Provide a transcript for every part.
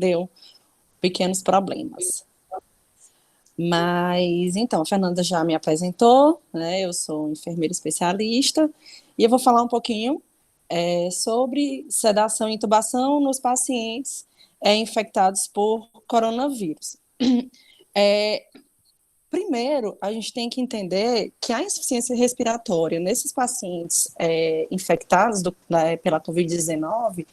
deu pequenos problemas. Mas, então, a Fernanda já me apresentou, né? Eu sou enfermeira especialista e eu vou falar um pouquinho sobre sedação e intubação nos pacientes infectados por coronavírus. Primeiro, a gente tem que entender que a insuficiência respiratória nesses pacientes infectados pela Covid-19,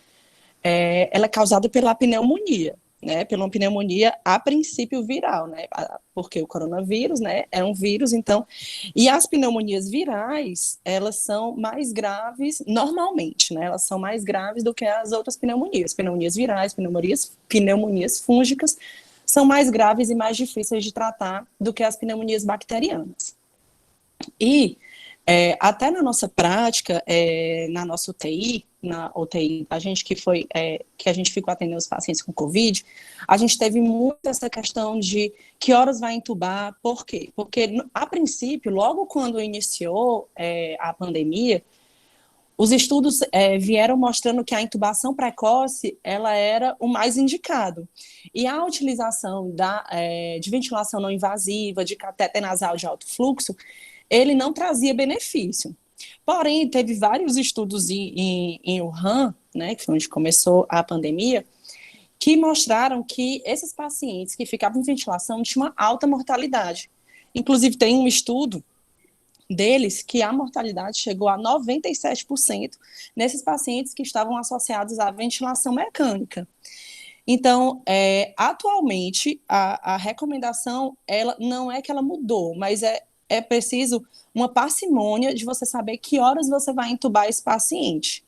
ela é causada pela pneumonia, né? Pela uma pneumonia, a princípio, viral, né? Porque o coronavírus, né, é um vírus, então... E as pneumonias virais, elas são mais graves, normalmente, né? Elas são mais graves do que as outras pneumonias. Pneumonias virais, pneumonias fúngicas, são mais graves e mais difíceis de tratar do que as pneumonias bacterianas. E até na nossa prática, na nossa UTI, na UTI, a gente que a gente ficou atendendo os pacientes com Covid, a gente teve muito essa questão de que horas vai intubar, por quê? Porque, a princípio, logo quando iniciou a pandemia, os estudos vieram mostrando que a intubação precoce, ela era o mais indicado. E a utilização de ventilação não invasiva, de catéter nasal de alto fluxo, ele não trazia benefício. Porém, teve vários estudos em Wuhan, né, que foi onde começou a pandemia, que mostraram que esses pacientes que ficavam em ventilação tinham uma alta mortalidade. Inclusive, tem um estudo deles que a mortalidade chegou a 97% nesses pacientes que estavam associados à ventilação mecânica. Então, atualmente, a recomendação, ela não é que ela mudou, mas é preciso uma parcimônia de você saber que horas você vai intubar esse paciente,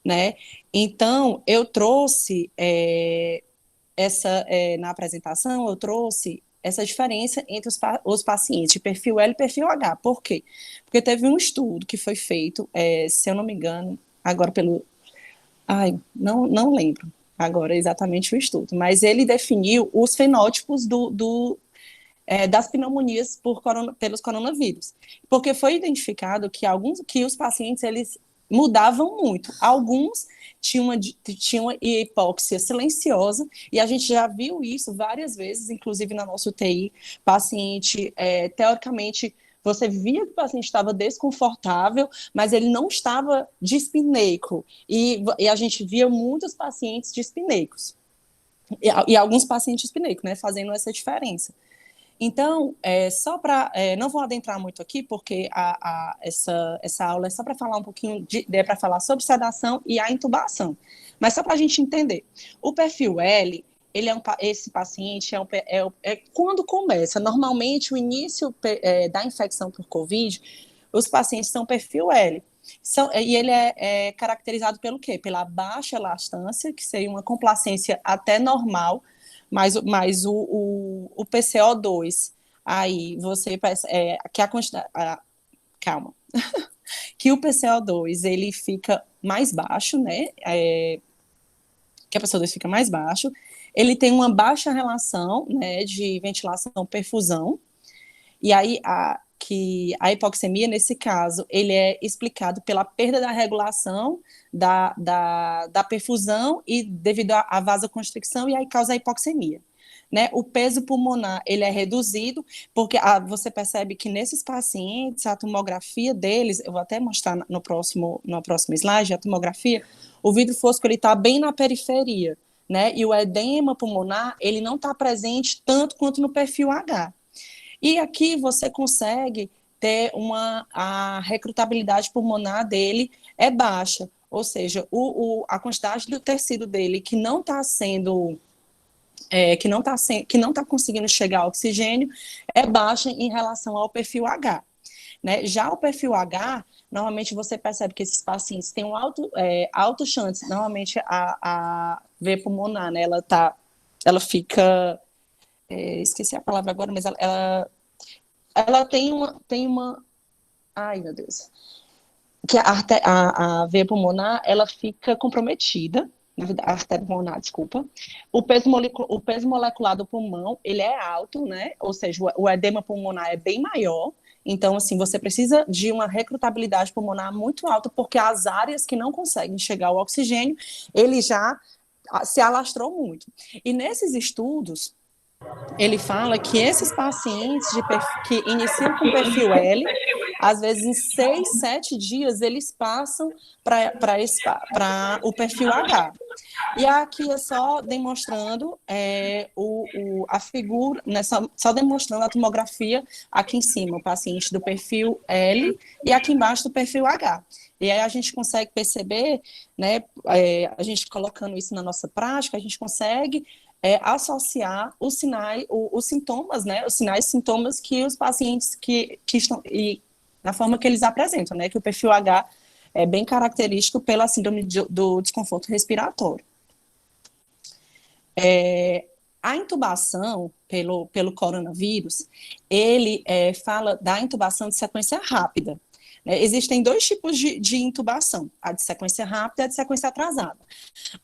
né? Então, eu trouxe na apresentação, eu trouxe essa diferença entre os pacientes de perfil L e perfil H. Por quê? Porque teve um estudo que foi feito, se eu não me engano, agora não lembro agora exatamente o estudo, mas ele definiu os fenótipos das pneumonias pelos coronavírus, porque foi identificado que os pacientes, eles mudavam muito. Alguns tinham hipóxia silenciosa, e a gente já viu isso várias vezes, inclusive na nossa UTI, paciente, teoricamente, você via que o paciente estava desconfortável, mas ele não estava dispneico, e a gente via muitos pacientes dispneicos, e alguns pacientes dispneicos, né, fazendo essa diferença. Então, só para... não vou adentrar muito aqui, porque essa aula é só para falar um pouquinho, para falar sobre sedação e a intubação. Mas só para a gente entender. O perfil L, esse paciente quando começa. Normalmente, o início da infecção por Covid, os pacientes são perfil L. E ele é caracterizado pelo quê? Pela baixa elastância, que seria uma complacência até normal, mas o PCO2, aí você que a quantidade... calma. Que o PCO2, ele fica mais baixo, né? Que a PCO2 fica mais baixo. Ele tem uma baixa relação, né, de ventilação-perfusão. E aí, a hipoxemia, nesse caso, ele é explicado pela perda da regulação da perfusão e devido à vasoconstricção, e aí causa a hipoxemia. Né? O peso pulmonar, ele é reduzido, porque você percebe que nesses pacientes, a tomografia deles, eu vou até mostrar no próximo slide, a tomografia, o vidro fosco, ele está bem na periferia, né? E o edema pulmonar, ele não está presente tanto quanto no perfil H. E aqui você consegue ter a recrutabilidade pulmonar dele é baixa, ou seja, a quantidade do tecido dele que não está que não está conseguindo chegar ao oxigênio é baixa em relação ao perfil H. Né? Já o perfil H, normalmente você percebe que esses pacientes têm um alto chance, normalmente a veia pulmonar, né? Ela fica... esqueci a palavra agora, mas ela tem uma... Ai, meu Deus. Que a veia pulmonar, ela fica comprometida, a artéria pulmonar, desculpa. O peso molecular do pulmão, ele é alto, né? Ou seja, o edema pulmonar é bem maior. Então, assim, você precisa de uma recrutabilidade pulmonar muito alta, porque as áreas que não conseguem chegar ao oxigênio, ele já se alastrou muito. E nesses estudos, ele fala que esses pacientes que iniciam com perfil L, às vezes em 6, 7 dias, eles passam para o perfil H. E aqui é só demonstrando a figura, né, só demonstrando a tomografia aqui em cima, o paciente do perfil L e aqui embaixo do perfil H. E aí a gente consegue perceber, né, a gente colocando isso na nossa prática, a gente consegue associar os sinais, os sintomas, né, os sinais e sintomas que os pacientes que estão, e na forma que eles apresentam, né, que o perfil H é bem característico pela síndrome do desconforto respiratório. A intubação pelo coronavírus, ele fala da intubação de sequência rápida. Existem dois tipos de intubação, a de sequência rápida e a de sequência atrasada.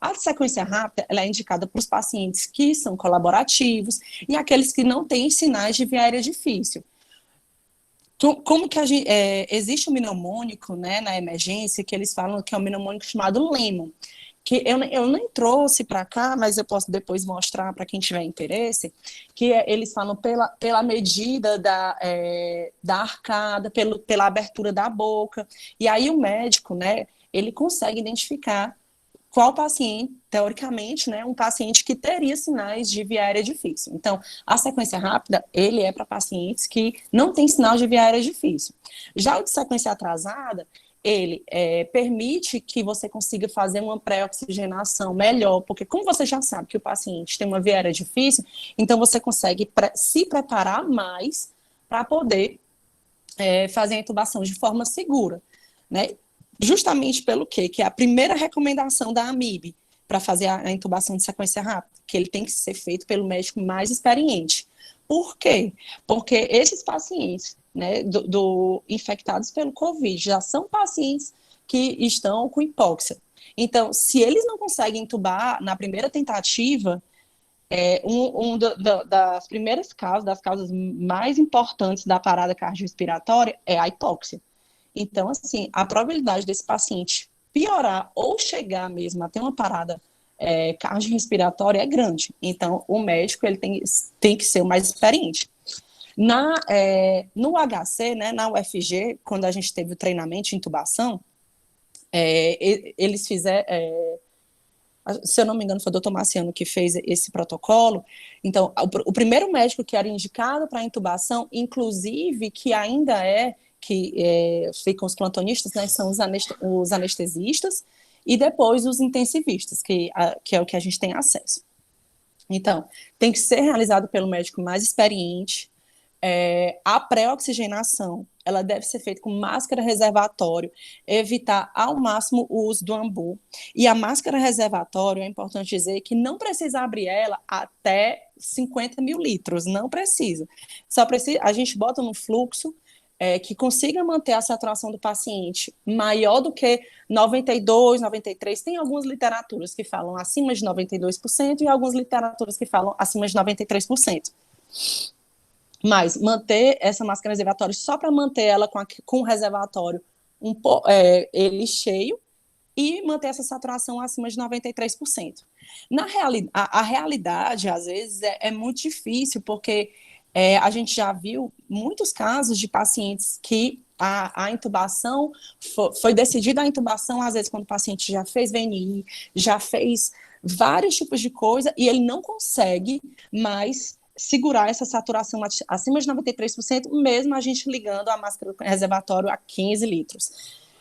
A de sequência rápida, ela é indicada para os pacientes que são colaborativos e aqueles que não têm sinais de via aérea difícil. Como que existe um mnemônico, né, na emergência, que eles falam que é um mnemônico chamado Lemon, que eu nem trouxe para cá, mas eu posso depois mostrar para quem tiver interesse, que eles falam pela medida da arcada, pela abertura da boca, e aí o médico, né, ele consegue identificar qual paciente, teoricamente, né, um paciente que teria sinais de via aérea difícil. Então, a sequência rápida, ele é para pacientes que não têm sinal de via aérea difícil. Já o de sequência atrasada, ele permite que você consiga fazer uma pré-oxigenação melhor, porque como você já sabe que o paciente tem uma via aérea difícil, então você consegue se preparar mais para poder fazer a intubação de forma segura, né? Justamente pelo quê? Que é a primeira recomendação da AMIB para fazer a intubação de sequência rápida, que ele tem que ser feito pelo médico mais experiente. Por quê? Porque esses pacientes, né, infectados pelo Covid já são pacientes que estão com hipóxia. Então, se eles não conseguem intubar na primeira tentativa, das primeiras causas, das causas mais importantes da parada cardiorrespiratória é a hipóxia. Então, assim, a probabilidade desse paciente piorar ou chegar mesmo a ter uma parada cardiorrespiratória é grande. Então, o médico ele tem que ser o mais experiente. No HC, né, na UFG, quando a gente teve o treinamento de intubação, eles fizeram, se eu não me engano, foi o doutor Marciano que fez esse protocolo. Então, o primeiro médico que era indicado para intubação, inclusive, que ainda que ficam os plantonistas, né, são os anestesistas, e depois os intensivistas, que é o que a gente tem acesso. Então, tem que ser realizado pelo médico mais experiente. A pré-oxigenação, ela deve ser feita com máscara reservatório, evitar ao máximo o uso do ambu. E a máscara reservatório, é importante dizer que não precisa abrir ela até 50 mil litros, não precisa. Só precisa, a gente bota no fluxo que consiga manter a saturação do paciente maior do que 92, 93. Tem algumas literaturas que falam acima de 92% e algumas literaturas que falam acima de 93%. Mas manter essa máscara reservatória só para manter ela com o reservatório ele cheio e manter essa saturação acima de 93%. A realidade, às vezes, é muito difícil, porque a gente já viu muitos casos de pacientes que a intubação, foi decidida a intubação, às vezes, quando o paciente já fez VNI, já fez vários tipos de coisa, e ele não consegue mais segurar essa saturação acima de 93%, mesmo a gente ligando a máscara reservatório a 15 litros.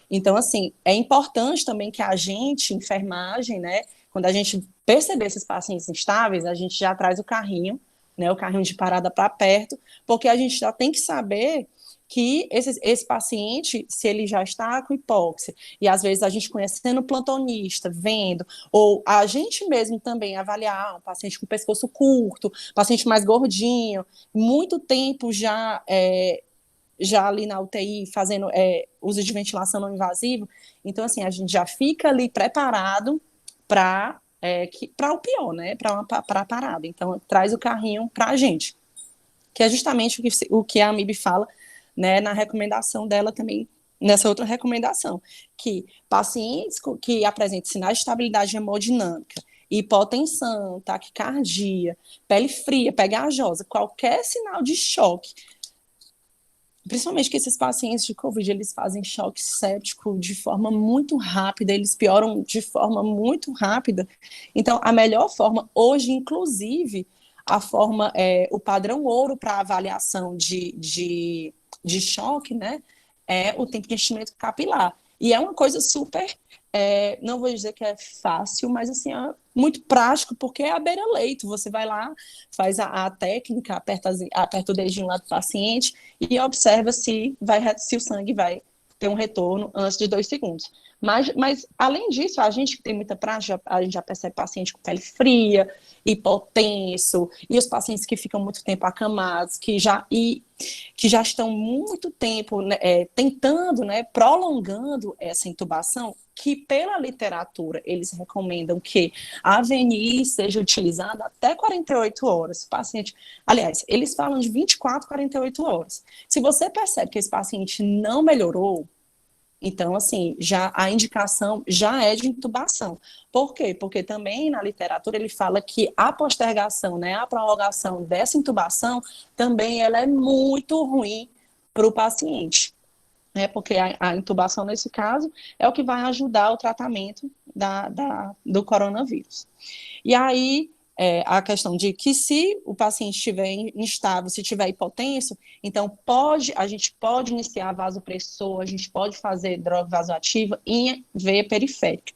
Então, assim, é importante também que a gente, enfermagem, né, quando a gente perceber esses pacientes instáveis, a gente já traz o carrinho, né, o carrinho de parada para perto, porque a gente já tem que saber que esse paciente, se ele já está com hipóxia, e às vezes a gente conhecendo o plantonista, vendo, ou a gente mesmo também avaliar um paciente com pescoço curto, paciente mais gordinho, muito tempo já ali na UTI, fazendo uso de ventilação não invasivo. Então, assim, a gente já fica ali preparado para o pior, né? Para a parada. Então, traz o carrinho para a gente. Que é justamente o que a AMIB fala, né, na recomendação dela também, nessa outra recomendação, que pacientes que apresentem sinais de estabilidade hemodinâmica hipotensão, taquicardia, pele fria, pegajosa, qualquer sinal de choque, principalmente que esses pacientes de COVID, eles fazem choque séptico de forma muito rápida, eles pioram de forma muito rápida. Então, a melhor forma, hoje, inclusive, a forma, o padrão ouro para avaliação de choque, né, é o tempo de enchimento capilar. E é uma coisa super, não vou dizer que é fácil, mas assim, é muito prático, porque é à beira-leito. Você vai lá, faz a técnica, aperta o dedinho lá do paciente e observa se o sangue vai ter um retorno antes de 2 segundos. Mas, além disso, a gente que tem muita prática, a gente já percebe paciente com pele fria, hipotenso, e os pacientes que ficam muito tempo acamados, que já estão muito tempo, né, tentando, né, prolongando essa intubação, que pela literatura eles recomendam que a AVNI seja utilizada até 48 horas. O paciente, aliás, eles falam de 24, 48 horas. Se você percebe que esse paciente não melhorou, então, assim, já a indicação já é de intubação. Por quê? Porque também na literatura ele fala que a postergação, né, a prorrogação dessa intubação também ela é muito ruim para o paciente, né? Porque a intubação, nesse caso, é o que vai ajudar o tratamento do coronavírus. E aí, a questão de que se o paciente estiver instável, se tiver hipotenso, então a gente pode iniciar vasopressor, a gente pode fazer droga vasoativa em veia periférica.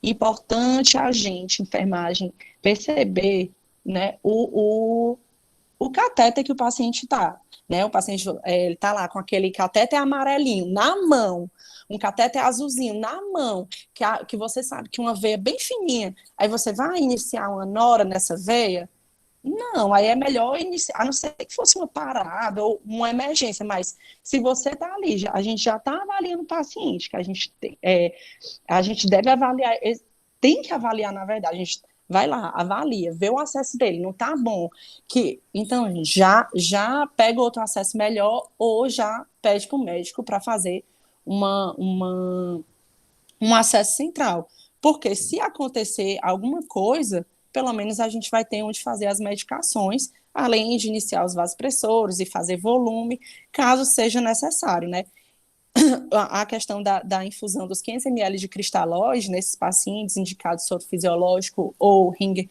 Importante a gente, enfermagem, perceber, né, o catéter que o paciente está, né? O paciente ele está lá com aquele catéter amarelinho na mão, um catéter azulzinho na mão, que você sabe que uma veia bem fininha, aí você vai iniciar uma nora nessa veia? Não, aí é melhor iniciar, a não ser que fosse uma parada ou uma emergência, mas se você está ali, a gente já está avaliando o paciente, que a gente deve avaliar, tem que avaliar, na verdade, a gente vai lá, avalia, vê o acesso dele, não tá bom, então já pega outro acesso melhor ou já pede para o médico para fazer uma, uma, um acesso central, porque se acontecer alguma coisa, pelo menos a gente vai ter onde fazer as medicações, além de iniciar os vasopressores e fazer volume, caso seja necessário, né? A questão da infusão dos 500 ml de cristalóide nesses pacientes indicados soro fisiológico ou ringer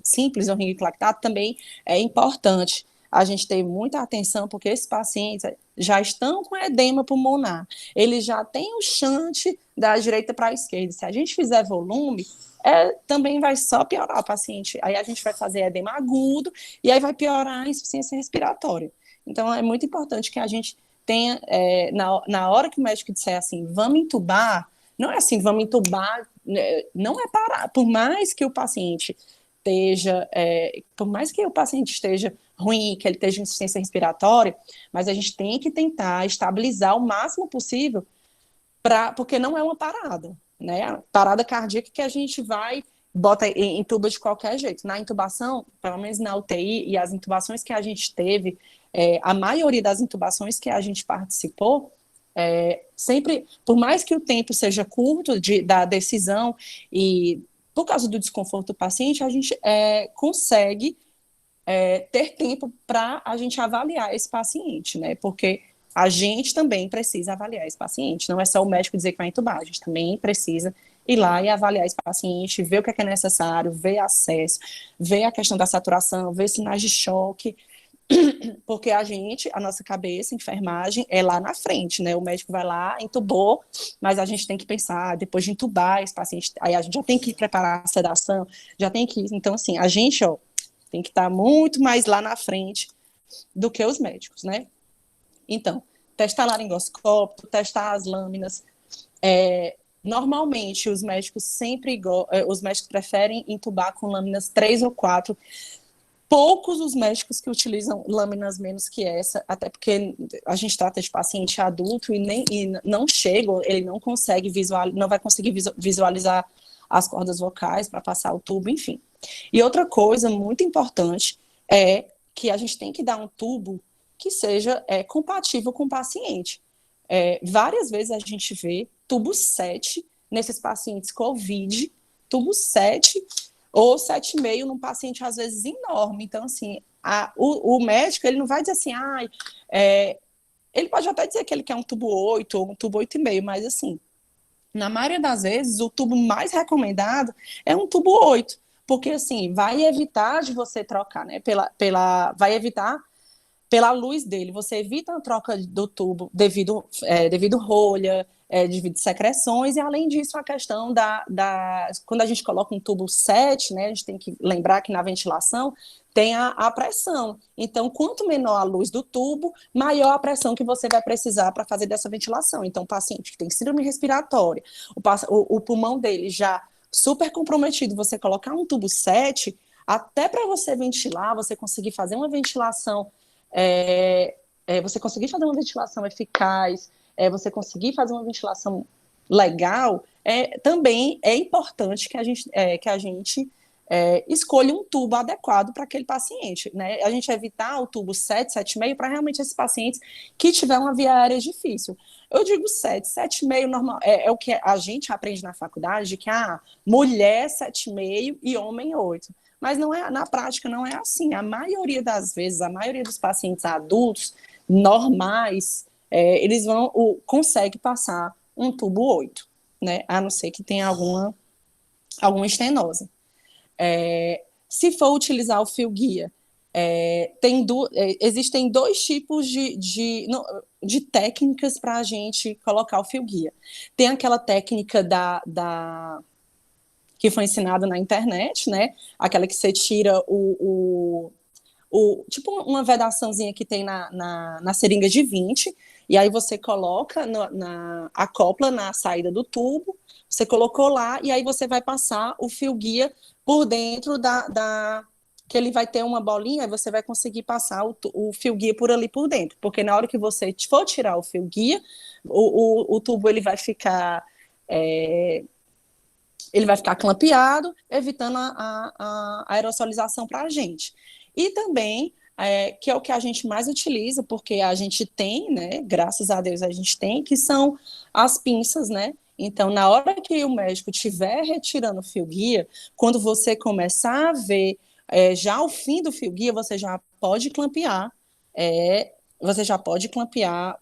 simples ou ringer lactato também é importante a gente ter muita atenção, porque esses pacientes já estão com edema pulmonar, eles já têm o shunt da direita para a esquerda. Se a gente fizer volume, também vai só piorar o paciente. Aí a gente vai fazer edema agudo e aí vai piorar a insuficiência respiratória. Então, é muito importante que a gente tenha, na hora que o médico disser assim, vamos intubar, não é assim, vamos intubar, não é parar, por mais que o paciente esteja ruim, que ele esteja em insuficiência respiratória, mas a gente tem que tentar estabilizar o máximo possível, porque não é uma parada, né? Parada cardíaca que a gente bota intuba de qualquer jeito. Na intubação, pelo menos na UTI, e as intubações que a gente teve, a maioria das intubações que a gente participou, sempre, por mais que o tempo seja curto da decisão e por causa do desconforto do paciente, a gente consegue ter tempo para a gente avaliar esse paciente, né? Porque a gente também precisa avaliar esse paciente, não é só o médico dizer que vai entubar, a gente também precisa ir lá e avaliar esse paciente, ver o que é necessário, ver acesso, ver a questão da saturação, ver sinais de choque, porque a nossa cabeça, enfermagem, é lá na frente, né? O médico vai lá, entubou, mas a gente tem que pensar, depois de entubar esse paciente, aí a gente já tem que preparar a sedação, já tem que, então assim, a gente, tem que estar muito mais lá na frente do que os médicos, né? Então, testar laringoscópio, testar as lâminas, normalmente os médicos preferem entubar com lâminas 3 ou 4. Poucos os médicos que utilizam lâminas menos que essa, até porque a gente trata de paciente adulto e não chega, ele não consegue não vai conseguir visualizar as cordas vocais para passar o tubo, enfim. E outra coisa muito importante é que a gente tem que dar um tubo que seja compatível com o paciente. Várias vezes a gente vê tubo 7 nesses pacientes COVID, tubo 7 ou 7,5 num paciente, às vezes, enorme. Então, assim, o médico, ele não vai dizer assim, ele pode até dizer que ele quer um tubo 8 ou um tubo 8,5, mas, assim, na maioria das vezes, o tubo mais recomendado é um tubo 8, porque, assim, vai evitar de você trocar, né, vai evitar pela luz dele, você evita a troca do tubo devido rolha, devido secreções, e além disso, a questão quando a gente coloca um tubo 7, né, a gente tem que lembrar que na ventilação tem a pressão. Então, quanto menor a luz do tubo, maior a pressão que você vai precisar para fazer dessa ventilação. Então, o paciente que tem síndrome respiratória, o pulmão dele já super comprometido, você colocar um tubo 7, até para você ventilar, você conseguir fazer uma ventilação você conseguir fazer uma ventilação eficaz, você conseguir fazer uma ventilação legal, também é importante que a gente escolha um tubo adequado para aquele paciente, né? A gente evitar o tubo 7, 7,5 para realmente esses pacientes que tiver uma via aérea difícil. Eu digo 7, 7,5 normal, é o que a gente aprende na faculdade, que mulher 7,5 e homem 8. Mas não é, na prática não é assim. A maioria das vezes, a maioria dos pacientes adultos normais, eles conseguem passar um tubo 8, né? A não ser que tenha alguma estenose. Se for utilizar o fio guia, existem dois tipos de técnicas para a gente colocar o fio guia. Tem aquela técnica que foi ensinada na internet, né? Aquela que você tira tipo uma vedaçãozinha que tem na seringa de 20, e aí você coloca, acopla na saída do tubo, você colocou lá, e aí você vai passar o fio guia por dentro que ele vai ter uma bolinha, e você vai conseguir passar o fio guia por ali por dentro, porque na hora que você for tirar o fio guia, o tubo ele vai ficar clampeado, evitando a aerosolização para a gente. E também, que é o que a gente mais utiliza, porque a gente tem, né, graças a Deus a gente tem, que são as pinças, né? Então, na hora que o médico estiver retirando o fio guia, quando você começar a ver já o fim do fio guia, você já pode clampear,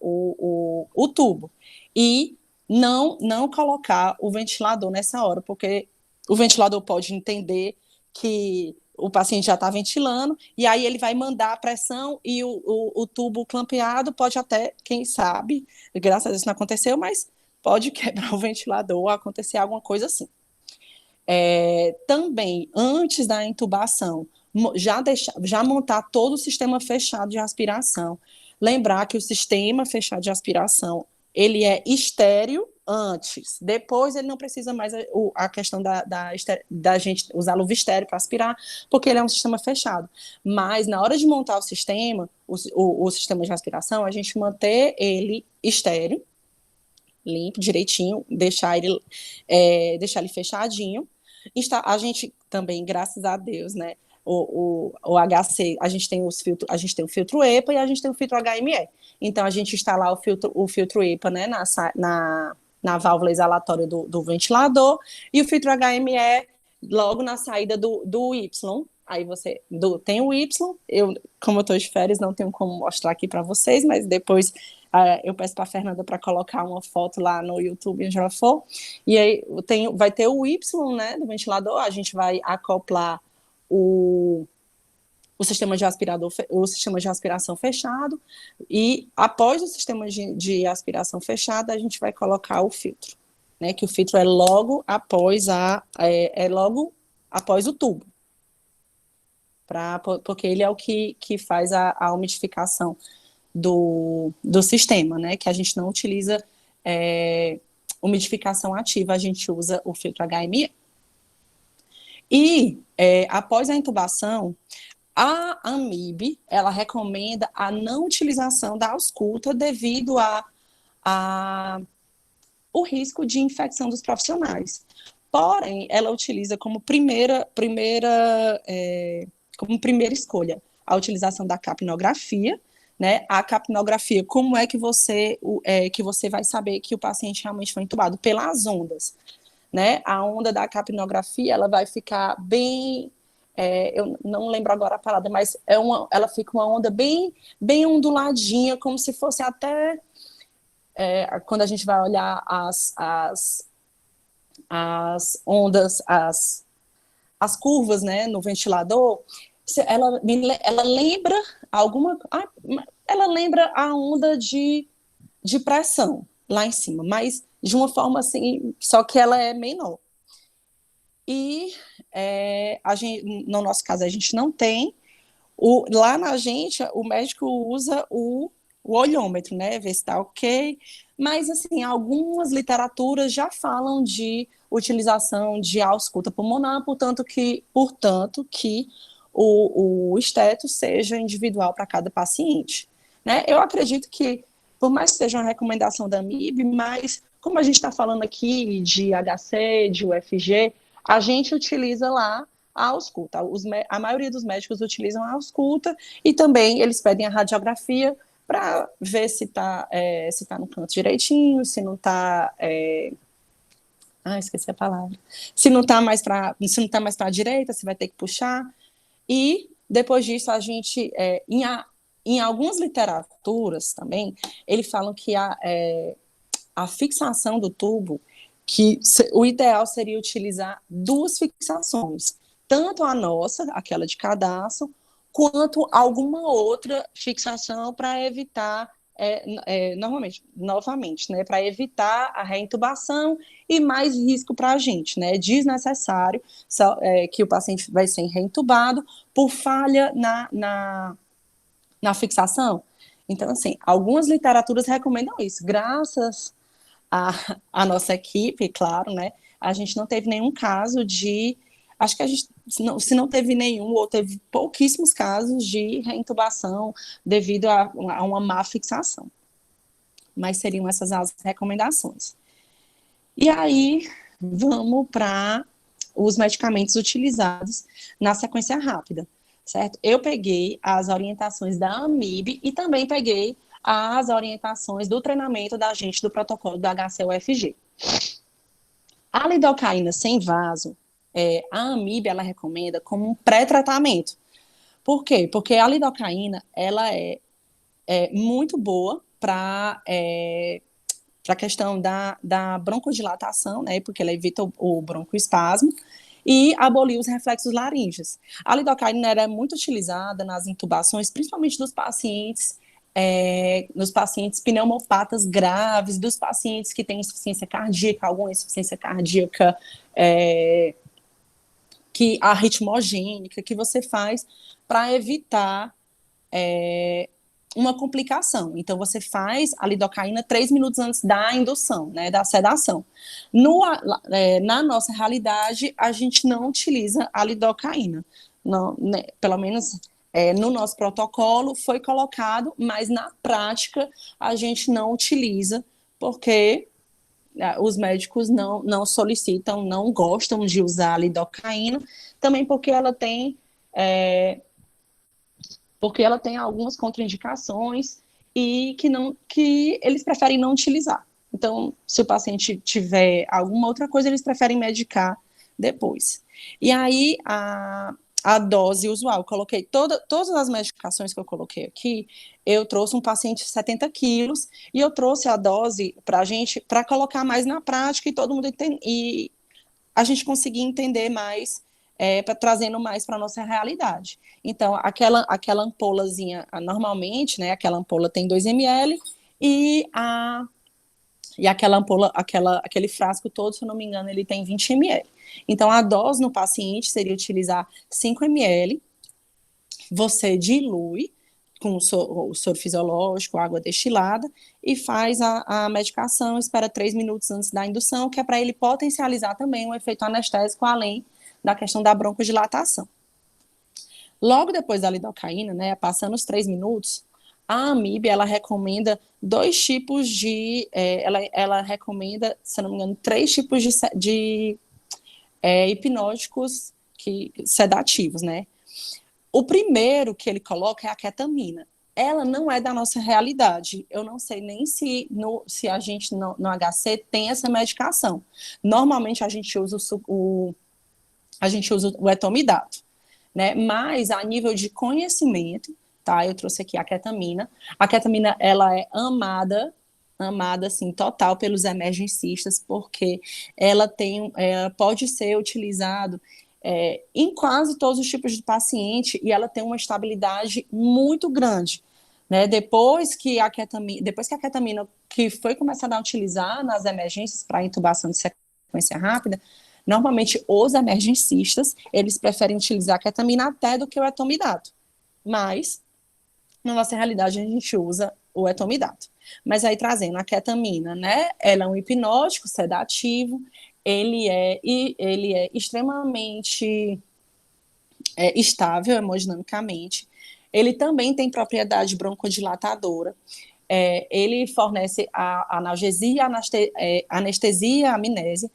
o tubo. E não colocar o ventilador nessa hora, porque o ventilador pode entender que o paciente já está ventilando, e aí ele vai mandar a pressão e o tubo clampeado pode até, quem sabe, graças a Deus não aconteceu, mas pode quebrar o ventilador ou acontecer alguma coisa assim. Também, antes da intubação, já montar todo o sistema fechado de aspiração. Lembrar que o sistema fechado de aspiração, ele é estéreo antes, depois ele não precisa mais a questão da gente usar luva estéreo para aspirar, porque ele é um sistema fechado. Mas na hora de montar o sistema, o sistema de aspiração, a gente manter ele estéreo, limpo, direitinho, deixar ele fechadinho. A gente também, graças a Deus, né, o HC, a gente tem o filtro EPA e a gente tem o filtro HME. Então, a gente instalar o filtro EPA, né, na válvula exalatória do ventilador, e o filtro HME logo na saída do Y. Aí você tem o Y, como eu estou de férias, não tenho como mostrar aqui para vocês, mas depois eu peço para a Fernanda para colocar uma foto lá no YouTube, onde ela for, e aí vai ter o Y, né, do ventilador, a gente vai acoplar o sistema de aspiração fechado, e após o sistema de aspiração fechado, a gente vai colocar o filtro, né, que o filtro é logo após o tubo, porque ele é o que faz a umidificação do sistema, né, que a gente não utiliza umidificação ativa, a gente usa o filtro HME. E após a intubação, a AMIB, ela recomenda a não utilização da ausculta devido o risco de infecção dos profissionais. Porém, ela utiliza como primeira escolha a utilização da capnografia, né? A capnografia, como é que você vai saber que o paciente realmente foi entubado? Pelas ondas. né? A onda da capnografia, ela vai ficar bem, eu não lembro agora a palavra, mas ela fica uma onda bem, bem onduladinha, como se fosse até, quando a gente vai olhar as ondas, as curvas, né, no ventilador, ela lembra ela lembra a onda de pressão lá em cima, mas de uma forma assim, só que ela é menor. E no nosso caso, a gente não tem. Lá na gente, o médico usa o olhômetro, né? Ver se está ok. Mas, assim, algumas literaturas já falam de utilização de ausculta pulmonar, portanto que o esteto seja individual para cada paciente. Né? Eu acredito que, por mais que seja uma recomendação da MIB, mas como a gente está falando aqui de HC, de UFG, a gente utiliza lá a ausculta. A maioria dos médicos utilizam a ausculta e também eles pedem a radiografia para ver se se tá no canto direitinho, se não está. Esqueci a palavra. Se não está mais para a direita, você vai ter que puxar. E depois disso, a gente, em algumas literaturas também, eles falam que a fixação do tubo, o ideal seria utilizar duas fixações, tanto a nossa, aquela de cadastro, quanto alguma outra fixação para evitar, novamente, né, para evitar a reintubação e mais risco para a gente, né, desnecessário que o paciente vai ser reintubado por falha na fixação. Então, assim, algumas literaturas recomendam isso, graças a nossa equipe, claro, né? A gente não teve nenhum caso de. Acho que a gente, se não teve nenhum, ou teve pouquíssimos casos de reintubação devido a uma má fixação. Mas seriam essas as recomendações. E aí, vamos para os medicamentos utilizados na sequência rápida, certo? Eu peguei as orientações da AMIB e também peguei as orientações do treinamento da gente do protocolo do HCUFG. A lidocaína sem vaso, a AMIB, ela recomenda como um pré-tratamento. Por quê? Porque a lidocaína, ela é muito boa para a questão da broncodilatação, né, porque ela evita o broncoespasmo, e abolir os reflexos laríngeos. A lidocaína era muito utilizada nas intubações, principalmente nos pacientes pneumopatas graves, dos pacientes que têm insuficiência cardíaca, alguma insuficiência cardíaca que arritmogênica, que você faz para evitar uma complicação. Então, você faz a lidocaína 3 minutos antes da indução, né, da sedação. Na nossa realidade, a gente não utiliza a lidocaína. Não, né, pelo menos no nosso protocolo foi colocado, mas na prática a gente não utiliza, porque os médicos não solicitam, não gostam de usar a lidocaína, também porque ela tem algumas contraindicações e que eles preferem não utilizar. Então, se o paciente tiver alguma outra coisa, eles preferem medicar depois. E aí, a dose usual, eu coloquei todas as medicações que eu coloquei aqui, eu trouxe um paciente de 70 quilos e eu trouxe a dose para a gente, para colocar mais na prática e todo mundo e a gente conseguir entender mais, trazendo mais para a nossa realidade. Então, aquela ampolazinha, normalmente, né, aquela ampola tem 2 ml e aquela ampola, aquele frasco todo, se eu não me engano, ele tem 20 ml. Então, a dose no paciente seria utilizar 5 ml, você dilui com o soro fisiológico, água destilada, e faz a medicação, espera 3 minutos antes da indução, que é para ele potencializar também o efeito anestésico, além da questão da broncodilatação. Logo depois da lidocaína, né, passando os 3 minutos, a AMIB, ela recomenda 2 tipos de... ela recomenda, se não me engano, 3 tipos de hipnóticos sedativos, né? O primeiro que ele coloca é a ketamina. ela não é da nossa realidade. Eu não sei nem se a gente no HC tem essa medicação. Normalmente a gente usa o etomidato, né? Mas a nível de conhecimento, tá? Eu trouxe aqui a ketamina. A ketamina, ela é amada, assim, total pelos emergencistas, porque ela pode ser utilizado em quase todos os tipos de paciente e ela tem uma estabilidade muito grande. Né? Depois que a ketamina que foi começada a utilizar nas emergências para intubação de sequência rápida, normalmente os emergencistas, eles preferem utilizar a ketamina até do que o etomidato. Mas, na nossa realidade, a gente usa o etomidato. Mas aí trazendo a ketamina, né? Ela é um hipnótico sedativo, ele é extremamente estável hemodinamicamente. Ele também tem propriedade broncodilatadora. Ele fornece a analgesia, anestesia, amnésia.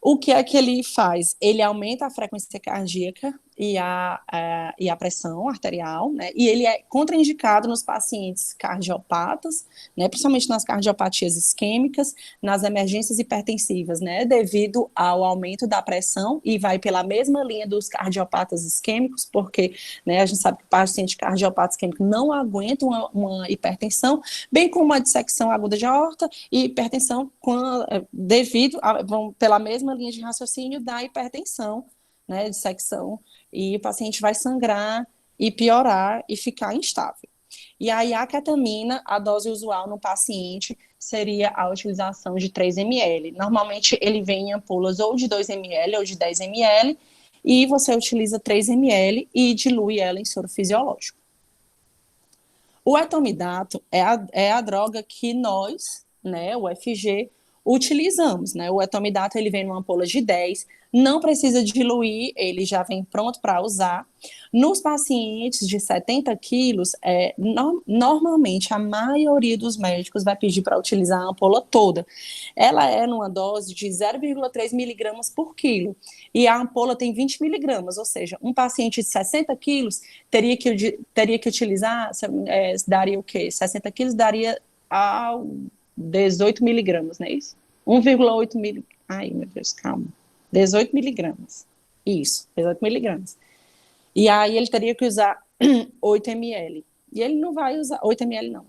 O que é que ele faz? Ele aumenta a frequência cardíaca e a pressão arterial, né? E ele é contraindicado nos pacientes cardiopatas, né? Principalmente nas cardiopatias isquêmicas, nas emergências hipertensivas, né? Devido ao aumento da pressão, e vai pela mesma linha dos cardiopatas isquêmicos, porque, né, a gente sabe que o paciente cardiopata isquêmico não aguenta uma hipertensão, bem como a dissecção aguda de aorta e hipertensão vão pela mesma linha de raciocínio da hipertensão, né, dissecção, e o paciente vai sangrar e piorar e ficar instável. E aí a ketamina, a dose usual no paciente seria a utilização de 3 ml. Normalmente ele vem em ampolas ou de 2 ml ou de 10 ml, e você utiliza 3 ml e dilui ela em soro fisiológico. O etomidato é a droga que nós, né, o FG, utilizamos, né? O etomidato, ele vem numa ampola de 10, não precisa diluir, ele já vem pronto para usar. Nos pacientes de 70 quilos, normalmente a maioria dos médicos vai pedir para utilizar a ampola toda. Ela é numa dose de 0,3 miligramas por quilo, e a ampola tem 20 miligramas, ou seja, um paciente de 60 quilos teria que utilizar, daria o quê? 60 quilos daria a 18 miligramas, não é isso? 1,8 miligramas. Ai, meu Deus, calma. 18 miligramas. Isso, 18 miligramas. E aí ele teria que usar 8 ml. E ele não vai usar 8 ml, não.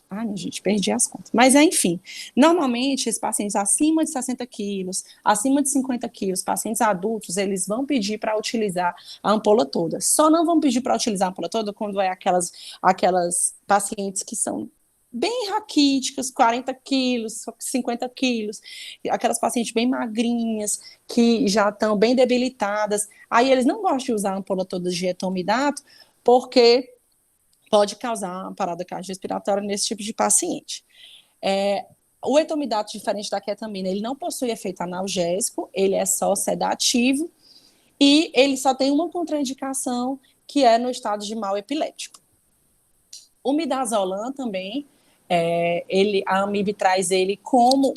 Ai, minha gente, perdi as contas. Mas, enfim, normalmente, esses pacientes acima de 60 quilos, acima de 50 quilos, pacientes adultos, eles vão pedir para utilizar a ampola toda. Só não vão pedir para utilizar a ampola toda quando é aquelas pacientes que são bem raquíticas, 40 quilos, 50 quilos, aquelas pacientes bem magrinhas, que já estão bem debilitadas. Aí eles não gostam de usar a ampola toda de etomidato, porque pode causar uma parada cardiorrespiratória nesse tipo de paciente. O etomidato, diferente da ketamina, ele não possui efeito analgésico, ele é só sedativo, e ele só tem uma contraindicação, que é no estado de mal epiléptico. O midazolam também, a Amib traz ele como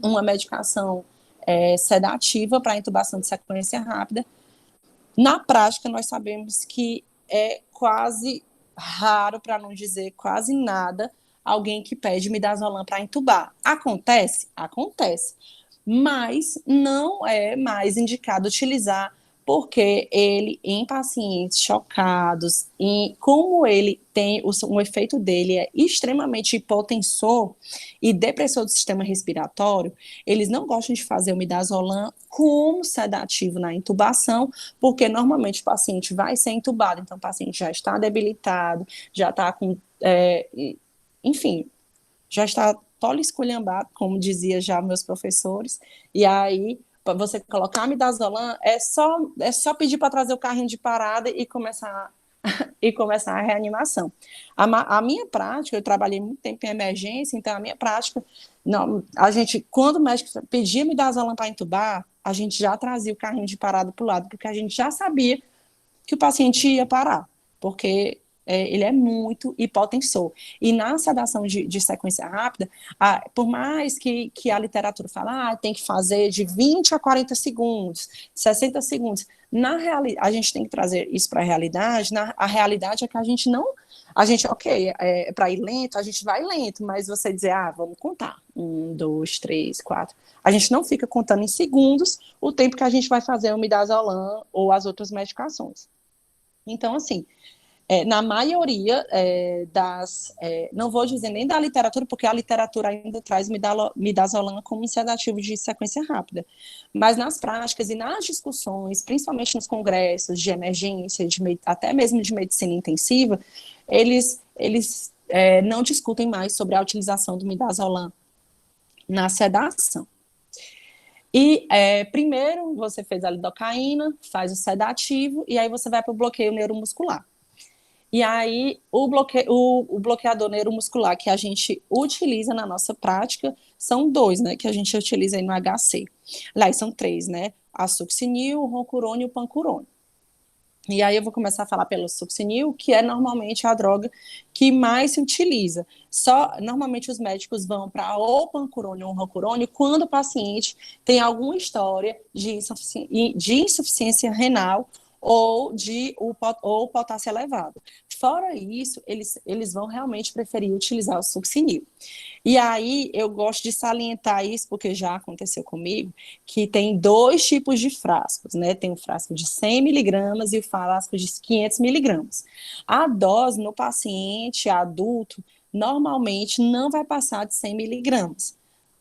uma medicação sedativa para intubação de sequência rápida. Na prática, nós sabemos que é quase raro, para não dizer quase nada, alguém que pede midazolam para intubar. Acontece? Acontece. Mas não é mais indicado utilizar, porque ele, em pacientes chocados, e como ele tem, o efeito dele é extremamente hipotensor e depressor do sistema respiratório, eles não gostam de fazer o midazolam como sedativo na intubação, porque normalmente o paciente vai ser intubado, então o paciente já está debilitado, já está com, enfim, já está esculhambado, como dizia já meus professores, e aí para você colocar midazolam, é só pedir para trazer o carrinho de parada e começar a reanimação. A minha prática, eu trabalhei muito tempo em emergência, então a minha prática, não, quando o médico pedia midazolam para intubar, a gente já trazia o carrinho de parada para o lado, porque a gente já sabia que o paciente ia parar, porque ele é muito hipotensor. E na sedação de sequência rápida, por mais que a literatura fala, tem que fazer de 20 a 40 segundos, 60 segundos, A gente tem que trazer isso para a realidade. A realidade é que a gente não. A gente, ok, para ir lento, a gente vai lento, mas você dizer, vamos contar. 1, 2, 3, 4. A gente não fica contando em segundos o tempo que a gente vai fazer o midazolam ou as outras medicações. Então, assim, na maioria não vou dizer nem da literatura, porque a literatura ainda traz midazolam como um sedativo de sequência rápida, mas nas práticas e nas discussões, principalmente nos congressos de emergência, até mesmo de medicina intensiva, eles não discutem mais sobre a utilização do midazolam na sedação. E primeiro você fez a lidocaína, faz o sedativo, e aí você vai para o bloqueio neuromuscular. E aí, o bloqueador neuromuscular que a gente utiliza na nossa prática são 2, né, que a gente utiliza aí no HC. Aliás, são 3, né, a succinil, o roncorônio e o pancurônio. E aí eu vou começar a falar pelo succinil, que é normalmente a droga que mais se utiliza. Normalmente os médicos vão para o pancurônio ou o roncorônio quando o paciente tem alguma história de insuficiência renal ou potássio elevado. Fora isso, eles vão realmente preferir utilizar o succinil. E aí eu gosto de salientar isso, porque já aconteceu comigo, que tem 2 tipos de frascos, né? Tem o frasco de 100 miligramas e o frasco de 500 miligramas. A dose no paciente adulto normalmente não vai passar de 100 miligramas,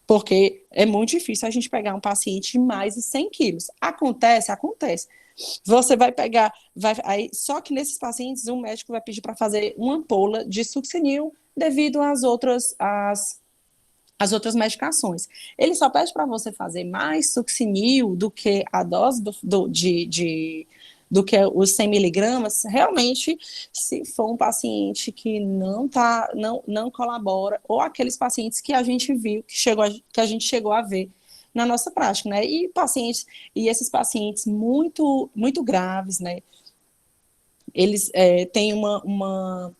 porque é muito difícil a gente pegar um paciente de mais de 100 quilos. Acontece. Você vai pegar, só que nesses pacientes o médico vai pedir para fazer uma ampola de succinil devido às outras medicações. Ele só pede para você fazer mais succinil do que a dose do que os 100 miligramas, realmente, se for um paciente que não colabora, ou aqueles pacientes que a gente viu, que a gente chegou a ver na nossa prática, né? E esses pacientes muito, muito graves, né? Eles têm uma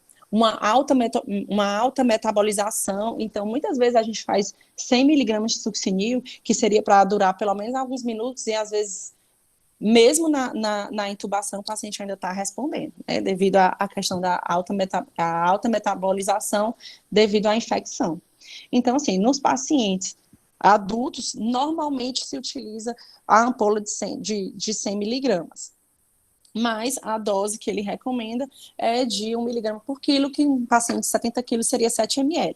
alta metabolização, então muitas vezes a gente faz 100 miligramas de succinil, que seria para durar pelo menos alguns minutos, e às vezes, mesmo na intubação, o paciente ainda está respondendo, né, devido à questão da alta metabolização devido à infecção. Então, assim, nos pacientes adultos, normalmente se utiliza a ampola de 100 miligramas. Mas a dose que ele recomenda é de 1 miligrama por quilo, que um paciente de 70 quilos seria 7 ml.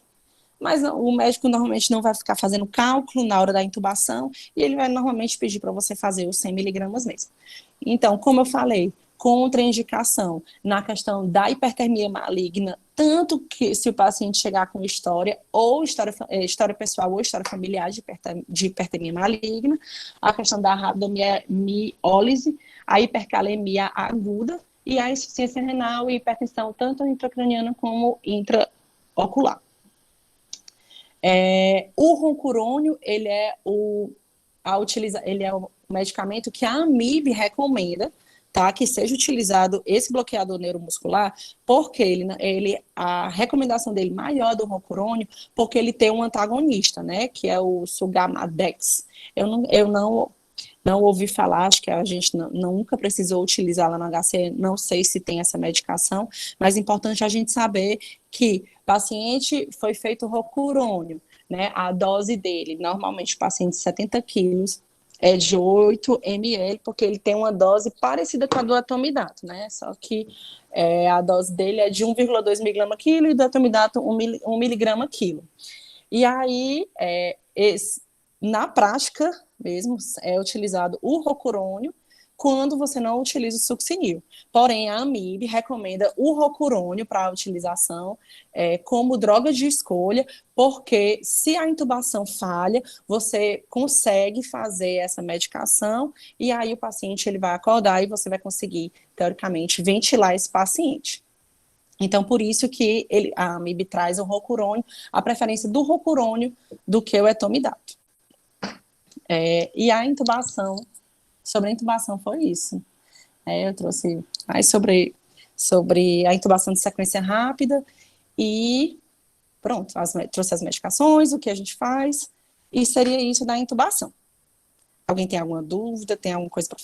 Mas o médico normalmente não vai ficar fazendo cálculo na hora da intubação, e ele vai normalmente pedir para você fazer os 100 miligramas mesmo. Então, como eu falei, contraindicação na questão da hipertermia maligna, tanto que se o paciente chegar com história pessoal ou história familiar de hipertermia maligna, a questão da rabdomiólise, a hipercalemia aguda e a insuficiência renal e hipertensão, tanto intracraniana como intraocular. O roncorônio, ele é o medicamento que a AMIB recomenda, tá, que seja utilizado esse bloqueador neuromuscular, porque a recomendação dele maior do roncorônio, porque ele tem um antagonista, né, que é o Sugamadex. Eu não ouvi falar, acho que a gente nunca precisou utilizar lá no HC, não sei se tem essa medicação, mas é importante a gente saber que paciente foi feito roncorônio, né, a dose dele, normalmente paciente de 70 quilos, é de 8 ml, porque ele tem uma dose parecida com a do atomidato, né? Só que a dose dele é de 1,2 miligrama quilo e do atomidato 1 miligrama quilo. E aí, na prática mesmo, é utilizado o roncorônio quando você não utiliza o succinil. Porém, a AMIB recomenda o roncorônio para a utilização como droga de escolha, porque se a intubação falha, você consegue fazer essa medicação e aí o paciente ele vai acordar e você vai conseguir, teoricamente, ventilar esse paciente. Então, por isso que a AMIB traz o roncorônio, a preferência do roncorônio do que o etomidato. E a intubação, sobre a intubação foi isso. Eu trouxe mais sobre a intubação de sequência rápida e pronto, trouxe as medicações, o que a gente faz, e seria isso da intubação. Alguém tem alguma dúvida, tem alguma coisa para